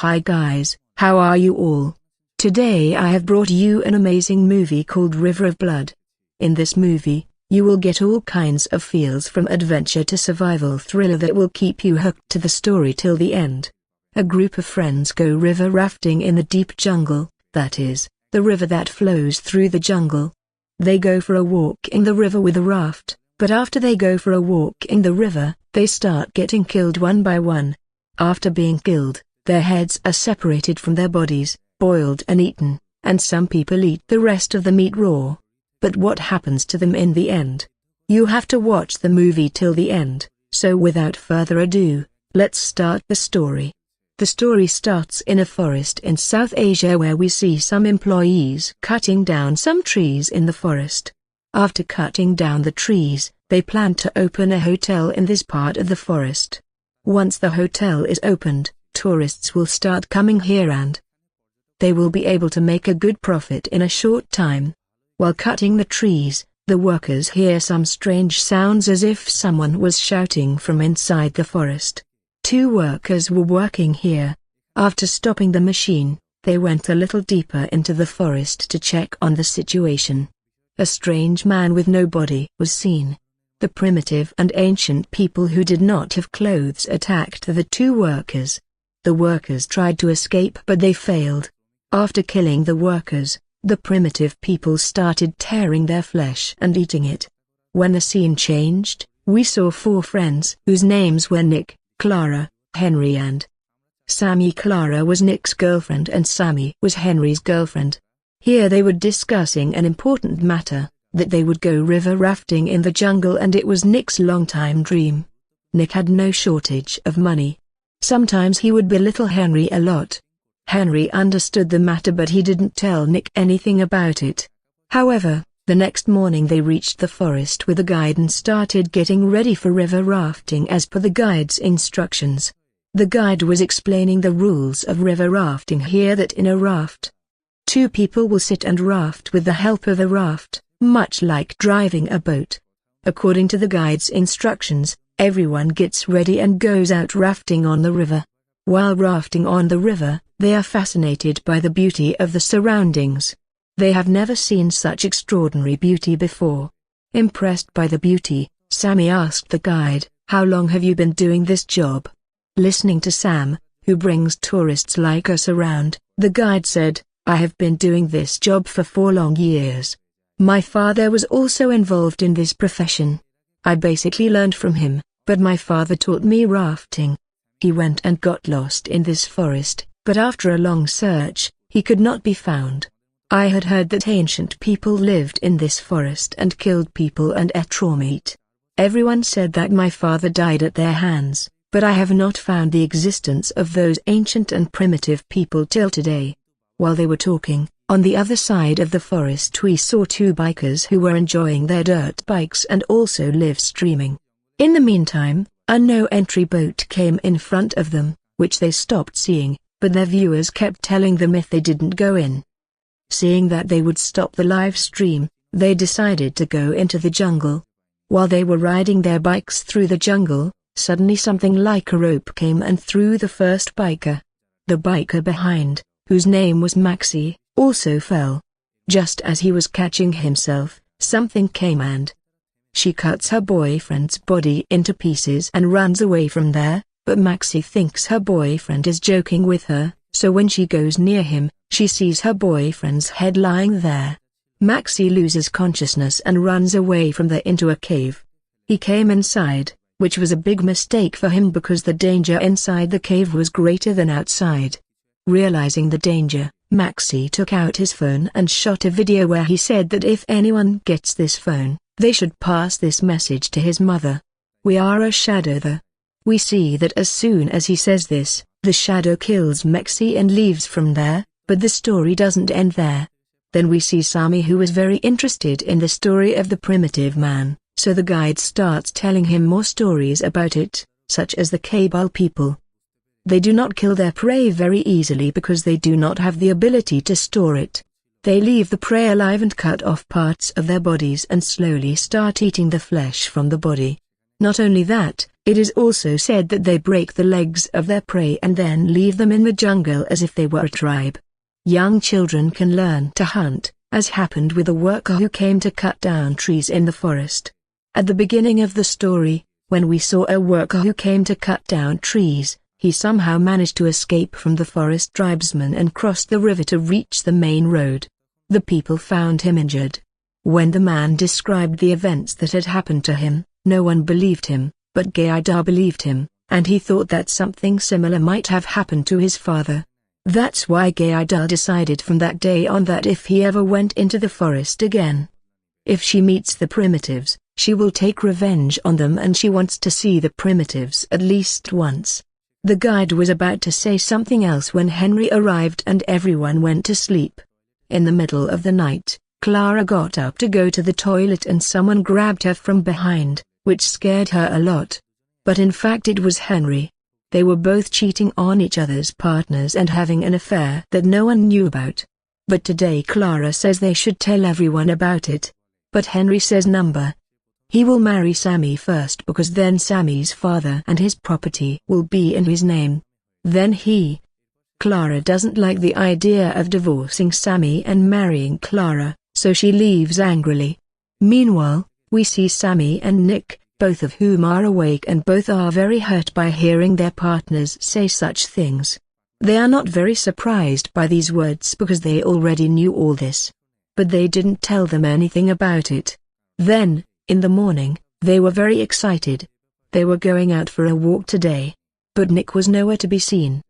Hi guys, how are you all? Today I have brought you an amazing movie called River of Blood. In this movie, you will get all kinds of feels from adventure to survival thriller that will keep you hooked to the story till the end. A group of friends go river rafting in the deep jungle, that is, the river that flows through the jungle. They go for a walk in the river with a raft, but after they go for a walk in the river, they start getting killed one by one. After being killed, their heads are separated from their bodies, boiled and eaten, and some people eat the rest of the meat raw. But what happens to them in the end? You have to watch the movie till the end, so without further ado, let's start the story. The story starts in a forest in South Asia where we see some employees cutting down some trees in the forest. After cutting down the trees, they plan to open a hotel in this part of the forest. Once the hotel is opened, tourists will start coming here and they will be able to make a good profit in a short time. While cutting the trees, the workers hear some strange sounds as if someone was shouting from inside the forest. Two workers were working here. After stopping the machine, they went a little deeper into the forest to check on the situation. A strange man with no body was seen. The primitive and ancient people who did not have clothes attacked the two workers. The workers tried to escape but they failed. After killing the workers, the primitive people started tearing their flesh and eating it. When the scene changed, we saw four friends whose names were Nick, Clara, Henry and Sammy. Clara was Nick's girlfriend and Sammy was Henry's girlfriend. Here they were discussing an important matter, that they would go river rafting in the jungle, and it was Nick's long-time dream. Nick had no shortage of money. Sometimes he would belittle Henry a lot. Henry understood the matter but he didn't tell Nick anything about it. However, the next morning they reached the forest with a guide and started getting ready for river rafting as per the guide's instructions. The guide was explaining the rules of river rafting here, that in a raft, two people will sit and raft with the help of a raft, much like driving a boat. According to the guide's instructions, everyone gets ready and goes out rafting on the river. While rafting on the river, they are fascinated by the beauty of the surroundings. They have never seen such extraordinary beauty before. Impressed by the beauty, Sammy asked the guide, "How long have you been doing this job?" Listening to Sam, who brings tourists like us around, the guide said, "I have been doing this job for 4 long years. My father was also involved in this profession. I basically learned from him, but my father taught me rafting. He went and got lost in this forest, but after a long search, he could not be found. I had heard that ancient people lived in this forest and killed people and ate raw meat. Everyone said that my father died at their hands, but I have not found the existence of those ancient and primitive people till today." While they were talking, on the other side of the forest we saw two bikers who were enjoying their dirt bikes and also live streaming. In the meantime, a no-entry boat came in front of them, which they stopped seeing, but their viewers kept telling them if they didn't go in. Seeing that they would stop the live stream, they decided to go into the jungle. While they were riding their bikes through the jungle, suddenly something like a rope came and threw the first biker. The biker behind, whose name was Maxie, also fell. Just as he was catching himself, something came and she cuts her boyfriend's body into pieces and runs away from there, but Maxie thinks her boyfriend is joking with her, so when she goes near him, she sees her boyfriend's head lying there. Maxie loses consciousness and runs away from there into a cave. He came inside, which was a big mistake for him because the danger inside the cave was greater than outside. Realizing the danger, Maxie took out his phone and shot a video where he said that if anyone gets this phone, they should pass this message to his mother. "We are a shadow there." We see that as soon as he says this, the shadow kills Maxie and leaves from there, but the story doesn't end there. Then we see Sammy, who is very interested in the story of the primitive man, so the guide starts telling him more stories about it, such as the Kabul people. They do not kill their prey very easily because they do not have the ability to store it. They leave the prey alive and cut off parts of their bodies and slowly start eating the flesh from the body. Not only that, It is also said that they break the legs of their prey and then leave them in the jungle as if they were a tribe. Young children can learn to hunt, as happened with a worker who came to cut down trees in the forest. At the beginning of the story, when we saw a worker who came to cut down trees, he somehow managed to escape from the forest tribesmen and crossed the river to reach the main road. The people found him injured. When the man described the events that had happened to him, no one believed him, but Gaida believed him, and he thought that something similar might have happened to his father. That's why Gaida decided from that day on that if he ever went into the forest again, if she meets the primitives, she will take revenge on them, and she wants to see the primitives at least once. The guide was about to say something else when Henry arrived and everyone went to sleep. In the middle of the night, Clara got up to go to the toilet and someone grabbed her from behind, which scared her a lot. But in fact it was Henry. They were both cheating on each other's partners and having an affair that no one knew about. But today Clara says they should tell everyone about it. But Henry says he will marry Sammy first because then Sammy's father and his property will be in his name. Then Clara doesn't like the idea of divorcing Sammy and marrying Clara, so she leaves angrily. Meanwhile, we see Sammy and Nick, both of whom are awake and both are very hurt by hearing their partners say such things. They are not very surprised by these words because they already knew all this. But they didn't tell them anything about it. Then, in the morning, they were very excited. They were going out for a walk today. But Nick was nowhere to be seen.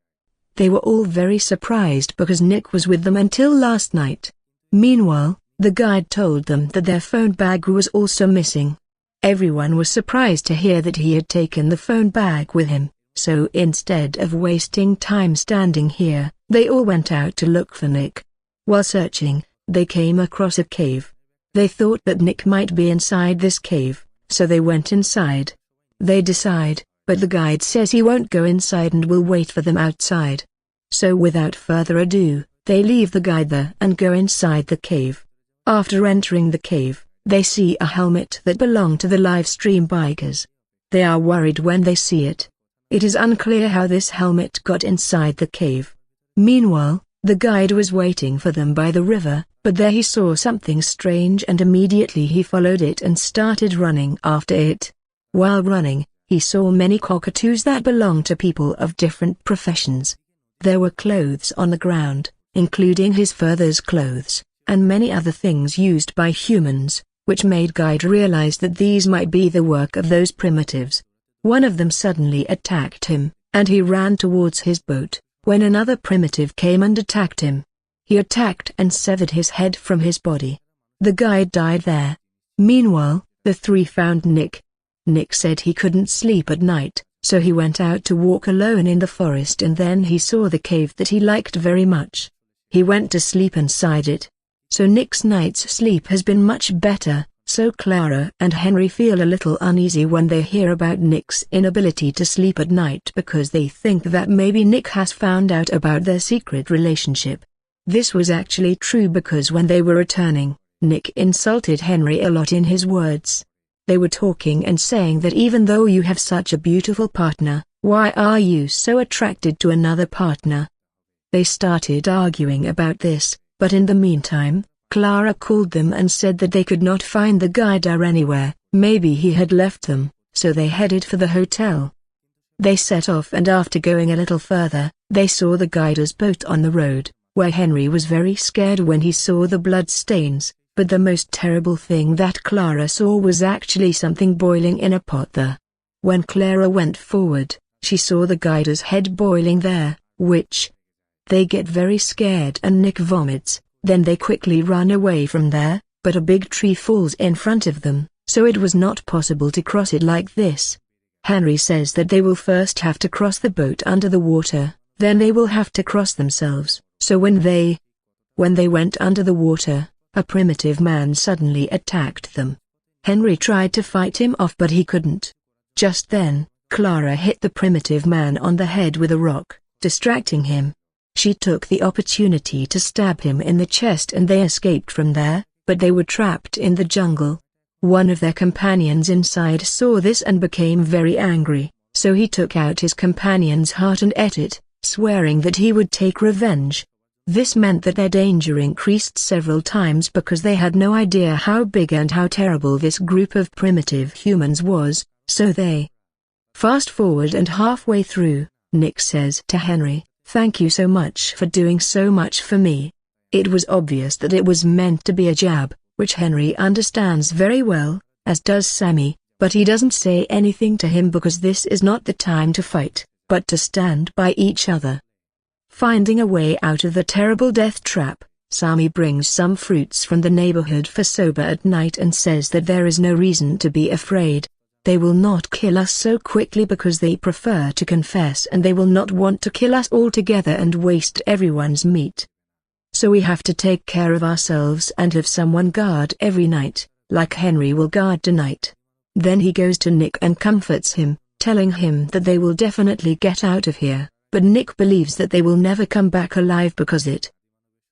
They were all very surprised because Nick was with them until last night. Meanwhile, the guide told them that their phone bag was also missing. Everyone was surprised to hear that he had taken the phone bag with him, so instead of wasting time standing here, they all went out to look for Nick. While searching, they came across a cave. They thought that Nick might be inside this cave, so they went inside. They decide, but the guide says he won't go inside and will wait for them outside. So without further ado, they leave the guide there and go inside the cave. After entering the cave, they see a helmet that belonged to the live stream bikers. They are worried when they see it. It is unclear how this helmet got inside the cave. Meanwhile, the guide was waiting for them by the river, but there he saw something strange and immediately he followed it and started running after it. While running, he saw many cockatoos that belonged to people of different professions. There were clothes on the ground, including his father's clothes, and many other things used by humans, which made Guide realize that these might be the work of those primitives. One of them suddenly attacked him, and he ran towards his boat, when another primitive came and attacked him. He attacked and severed his head from his body. The guide died there. Meanwhile, the three found Nick. Nick said he couldn't sleep at night, so he went out to walk alone in the forest and then he saw the cave that he liked very much. He went to sleep inside it. So Nick's night's sleep has been much better, so Clara and Henry feel a little uneasy when they hear about Nick's inability to sleep at night because they think that maybe Nick has found out about their secret relationship. This was actually true because when they were returning, Nick insulted Henry a lot in his words. They were talking and saying that even though you have such a beautiful partner, why are you so attracted to another partner? They started arguing about this, but in the meantime, Clara called them and said that they could not find the guide anywhere, maybe he had left them, so they headed for the hotel. They set off and after going a little further, they saw the guide's boat on the road, where Henry was very scared when he saw the blood stains. But the most terrible thing that Clara saw was actually something boiling in a pot there. When Clara went forward, she saw the guide's head boiling there, which they get very scared and Nick vomits, then they quickly run away from there, but a big tree falls in front of them, so it was not possible to cross it like this. Henry says that they will first have to cross the boat under the water, then they will have to cross themselves, so when they went under the water, a primitive man suddenly attacked them. Henry tried to fight him off but he couldn't. Just then, Clara hit the primitive man on the head with a rock, distracting him. She took the opportunity to stab him in the chest and they escaped from there, but they were trapped in the jungle. One of their companions inside saw this and became very angry, so he took out his companion's heart and ate it, swearing that he would take revenge. This meant that their danger increased several times because they had no idea how big and how terrible this group of primitive humans was, so they fast forward and halfway through, Nick says to Henry, "Thank you so much for doing so much for me." It was obvious that it was meant to be a jab, which Henry understands very well, as does Sammy, but he doesn't say anything to him because this is not the time to fight, but to stand by each other. Finding a way out of the terrible death trap, Sammy brings some fruits from the neighborhood for sober at night and says that there is no reason to be afraid. They will not kill us so quickly because they prefer to confess, and they will not want to kill us altogether and waste everyone's meat. So we have to take care of ourselves and have someone guard every night, like Henry will guard tonight. Then he goes to Nick and comforts him, telling him that they will definitely get out of here, but Nick believes that they will never come back alive because it.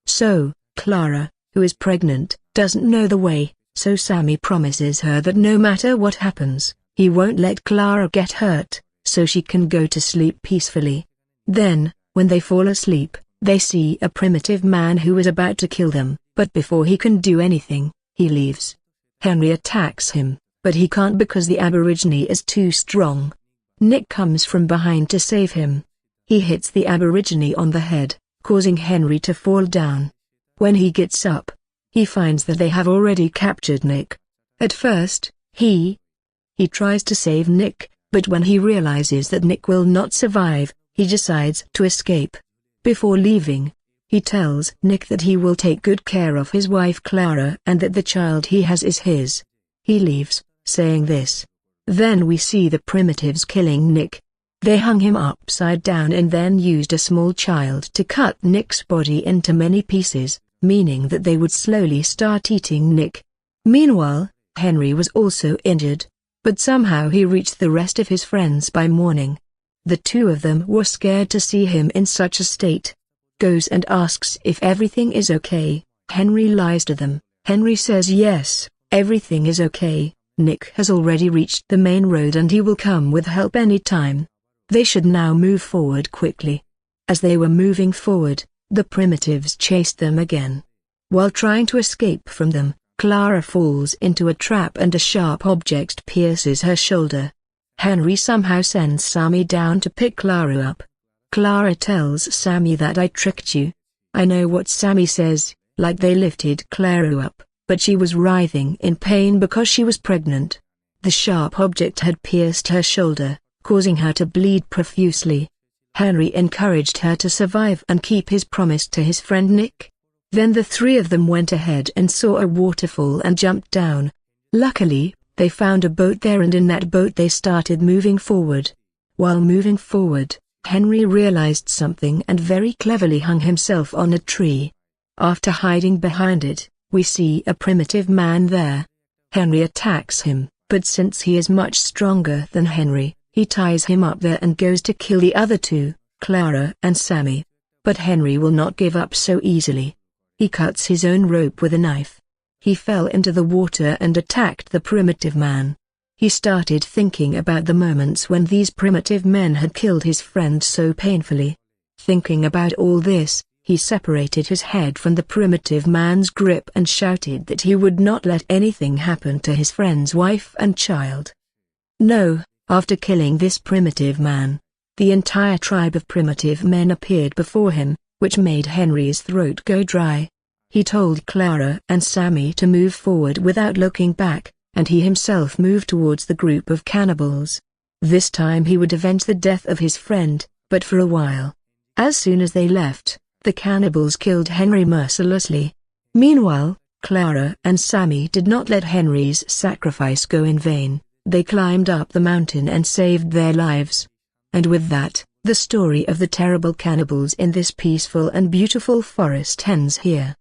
So, Clara, who is pregnant, doesn't know the way, so Sammy promises her that no matter what happens, he won't let Clara get hurt, so she can go to sleep peacefully. Then, when they fall asleep, they see a primitive man who is about to kill them, but before he can do anything, he leaves. Henry attacks him, but he can't because the Aborigine is too strong. Nick comes from behind to save him. He hits the Aborigine on the head, causing Henry to fall down. When he gets up, he finds that they have already captured Nick. At first, he tries to save Nick, but when he realizes that Nick will not survive, he decides to escape. Before leaving, he tells Nick that he will take good care of his wife Clara and that the child he has is his. He leaves, saying this. Then we see the primitives killing Nick. They hung him upside down and then used a small child to cut Nick's body into many pieces, meaning that they would slowly start eating Nick. Meanwhile, Henry was also injured, but somehow he reached the rest of his friends by morning. The two of them were scared to see him in such a state. Goes and asks if everything is okay. Henry lies to them. Henry says yes, everything is okay. Nick has already reached the main road and he will come with help any time. They should now move forward quickly. As they were moving forward, the primitives chased them again. While trying to escape from them, Clara falls into a trap and a sharp object pierces her shoulder. Henry somehow sends Sammy down to pick Clara up. Clara tells Sammy that I tricked you. I know what Sammy says, like they lifted Clara up, but she was writhing in pain because she was pregnant. The sharp object had pierced her shoulder, causing her to bleed profusely. Henry encouraged her to survive and keep his promise to his friend Nick. Then the three of them went ahead and saw a waterfall and jumped down. Luckily, they found a boat there and in that boat they started moving forward. While moving forward, Henry realized something and very cleverly hung himself on a tree. After hiding behind it, we see a primitive man there. Henry attacks him, but since he is much stronger than Henry, he ties him up there and goes to kill the other two, Clara and Sammy. But Henry will not give up so easily. He cuts his own rope with a knife. He fell into the water and attacked the primitive man. He started thinking about the moments when these primitive men had killed his friend so painfully. Thinking about all this, he separated his head from the primitive man's grip and shouted that he would not let anything happen to his friend's wife and child. No, after killing this primitive man, the entire tribe of primitive men appeared before him, which made Henry's throat go dry. He told Clara and Sammy to move forward without looking back, and he himself moved towards the group of cannibals. This time he would avenge the death of his friend, but for a while. As soon as they left, the cannibals killed Henry mercilessly. Meanwhile, Clara and Sammy did not let Henry's sacrifice go in vain. They climbed up the mountain and saved their lives. And with that, the story of the terrible cannibals in this peaceful and beautiful forest ends here.